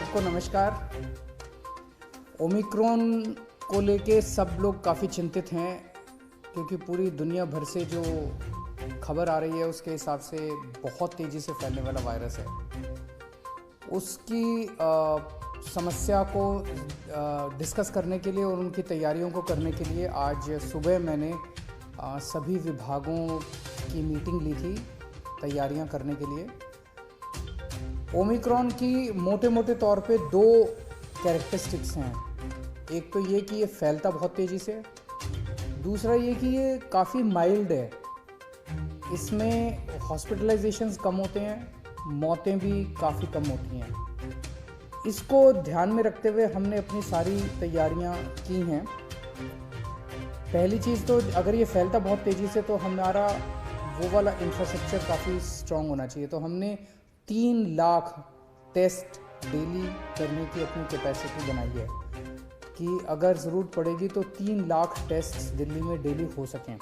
सबको नमस्कार। ओमिक्रॉन को लेके सब लोग काफ़ी चिंतित हैं क्योंकि पूरी दुनिया भर से जो खबर आ रही है उसके हिसाब से बहुत तेज़ी से फैलने वाला वायरस है। उसकी समस्या को डिस्कस करने के लिए और उनकी तैयारियों को करने के लिए आज सुबह मैंने सभी विभागों की मीटिंग ली थी तैयारियां करने के लिए। ओमिक्रॉन की मोटे मोटे तौर पे दो कैरेक्टरिस्टिक्स हैं। एक तो ये कि ये फैलता बहुत तेज़ी से, दूसरा ये कि ये काफ़ी माइल्ड है। इसमें हॉस्पिटलाइजेशंस कम होते हैं, मौतें भी काफ़ी कम होती हैं। इसको ध्यान में रखते हुए हमने अपनी सारी तैयारियां की हैं। पहली चीज़ तो अगर ये फैलता बहुत तेज़ी से तो हमारा वो वाला इंफ्रास्ट्रक्चर काफ़ी स्ट्रॉन्ग होना चाहिए। तो हमने 3 लाख टेस्ट डेली करने की अपनी कैपेसिटी बनाई है कि अगर ज़रूरत पड़ेगी तो 3 लाख टेस्ट दिल्ली में डेली हो सकें।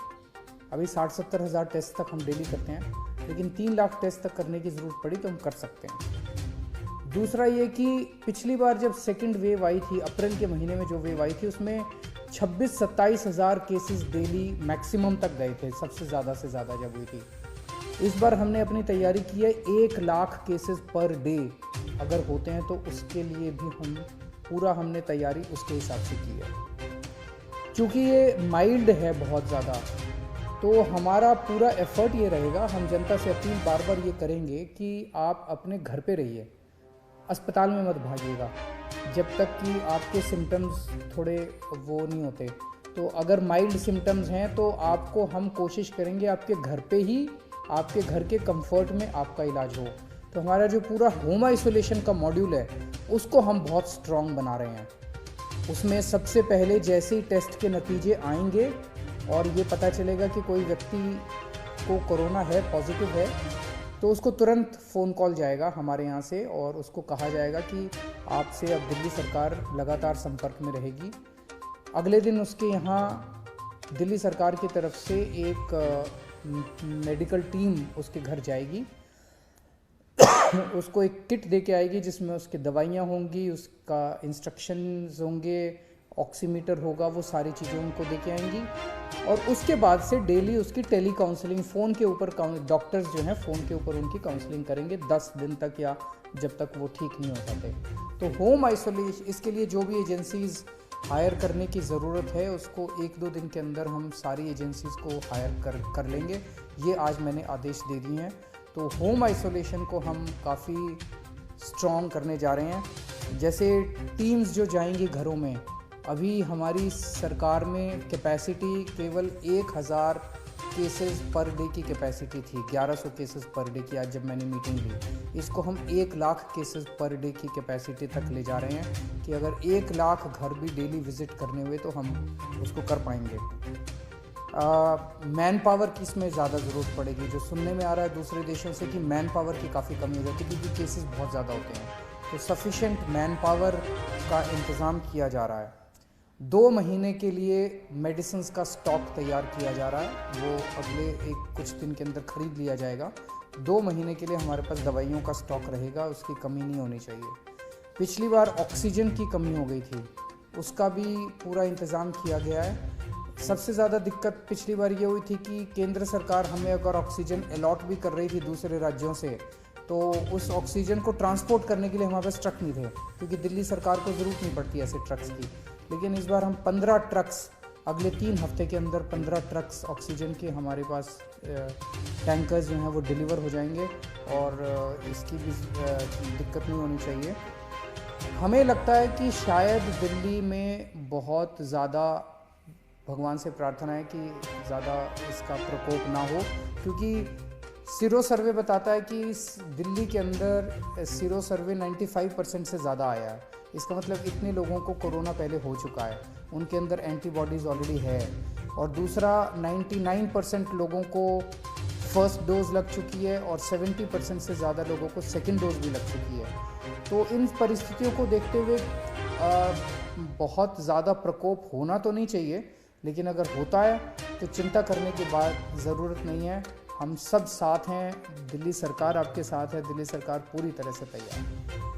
अभी 60-70 हज़ार टेस्ट तक हम डेली करते हैं, लेकिन 3 लाख टेस्ट तक करने की ज़रूरत पड़ी तो हम कर सकते हैं। दूसरा ये कि पिछली बार जब सेकेंड वेव आई थी, अप्रैल के महीने में जो वेव आई थी, उसमें 26-27 हज़ार केसेस डेली मैक्सिमम तक गए थे, सबसे ज़्यादा से ज़्यादा जब हुई थी। इस बार हमने अपनी तैयारी की है 1 लाख केसेस पर डे अगर होते हैं तो उसके लिए भी हमने तैयारी उसके हिसाब से की है। क्योंकि ये माइल्ड है बहुत ज़्यादा, तो हमारा पूरा एफर्ट ये रहेगा, हम जनता से अपील बार बार ये करेंगे कि आप अपने घर पे रहिए, अस्पताल में मत भागिएगा जब तक कि आपके सिम्टम्स थोड़े वो नहीं होते। तो अगर माइल्ड सिम्टम्स हैं तो आपको हम कोशिश करेंगे आपके घर पे ही, आपके घर के कंफर्ट में आपका इलाज हो। तो हमारा जो पूरा होम आइसोलेशन का मॉड्यूल है उसको हम बहुत स्ट्रॉन्ग बना रहे हैं। उसमें सबसे पहले जैसे ही टेस्ट के नतीजे आएंगे और ये पता चलेगा कि कोई व्यक्ति को कोरोना है, पॉजिटिव है, तो उसको तुरंत फ़ोन कॉल जाएगा हमारे यहाँ से और उसको कहा जाएगा कि आपसे अब दिल्ली सरकार लगातार संपर्क में रहेगी। अगले दिन उसके यहाँ दिल्ली सरकार की तरफ से एक मेडिकल टीम उसके घर जाएगी, उसको एक किट दे के आएगी जिसमें उसकी दवाइयाँ होंगी, उसका इंस्ट्रक्शंस होंगे, ऑक्सीमीटर होगा, वो सारी चीज़ें उनको दे के आएंगी। और उसके बाद से डेली उसकी टेली काउंसलिंग, फ़ोन के ऊपर डॉक्टर्स जो हैं फ़ोन के ऊपर उनकी काउंसलिंग करेंगे 10 दिन तक या जब तक वो ठीक नहीं हो पाते। तो होम आइसोलेशन, इसके लिए जो भी एजेंसीज़ हायर करने की ज़रूरत है उसको 1-2 दिन के अंदर हम सारी एजेंसीज़ को हायर कर लेंगे। ये आज मैंने आदेश दे दिए हैं। तो होम आइसोलेशन को हम काफ़ी स्ट्रॉन्ग करने जा रहे हैं। जैसे टीम्स जो जाएंगी घरों में, अभी हमारी सरकार में कैपेसिटी केवल 1000 केसेस पर डे की कैपेसिटी थी, 1100 केसेस पर डे की। आज जब मैंने मीटिंग ली, इसको हम 1 लाख केसेस पर डे की कैपेसिटी तक ले जा रहे हैं कि अगर 1 लाख घर भी डेली विज़िट करने हुए तो हम उसको कर पाएंगे। मैन पावर की इसमें ज़्यादा ज़रूरत पड़ेगी। जो सुनने में आ रहा है दूसरे देशों से कि मैन पावर की काफ़ी कमी हो जाती है क्योंकि केसेस बहुत ज़्यादा होते हैं, तो सफिशेंट मैन पावर का इंतज़ाम किया जा रहा है। 2 महीने के लिए मेडिसिन्स का स्टॉक तैयार किया जा रहा है, वो अगले कुछ दिन के अंदर ख़रीद लिया जाएगा। 2 महीने के लिए हमारे पास दवाइयों का स्टॉक रहेगा, उसकी कमी नहीं होनी चाहिए। पिछली बार ऑक्सीजन की कमी हो गई थी, उसका भी पूरा इंतज़ाम किया गया है। सबसे ज़्यादा दिक्कत पिछली बार ये हुई थी कि केंद्र सरकार हमें अगर ऑक्सीजन अलॉट भी कर रही थी दूसरे राज्यों से, तो उस ऑक्सीजन को ट्रांसपोर्ट करने के लिए हमारे पास ट्रक नहीं थे क्योंकि दिल्ली सरकार को ज़रूरत नहीं पड़ती ऐसे ट्रक्स की। लेकिन इस बार हम 15 ट्रक्स, अगले 3 हफ्ते के अंदर 15 ट्रक्स ऑक्सीजन के हमारे पास टैंकर्स जो हैं वो डिलीवर हो जाएंगे और इसकी भी दिक्कत नहीं होनी चाहिए। हमें लगता है कि शायद दिल्ली में बहुत ज़्यादा, भगवान से प्रार्थना है कि ज़्यादा इसका प्रकोप ना हो, क्योंकि सीरो सर्वे बताता है कि दिल्ली के अंदर सीरो सर्वे 95% से ज़्यादा आया है। इसका मतलब इतने लोगों को कोरोना पहले हो चुका है, उनके अंदर एंटीबॉडीज़ ऑलरेडी है। और दूसरा 99% लोगों को फर्स्ट डोज लग चुकी है और 70% से ज़्यादा लोगों को सेकंड डोज भी लग चुकी है। तो इन परिस्थितियों को देखते हुए बहुत ज़्यादा प्रकोप होना तो नहीं चाहिए, लेकिन अगर होता है तो चिंता करने की बात ज़रूरत नहीं है। हम सब साथ हैं, दिल्ली सरकार आपके साथ है, दिल्ली सरकार पूरी तरह से तैयार है।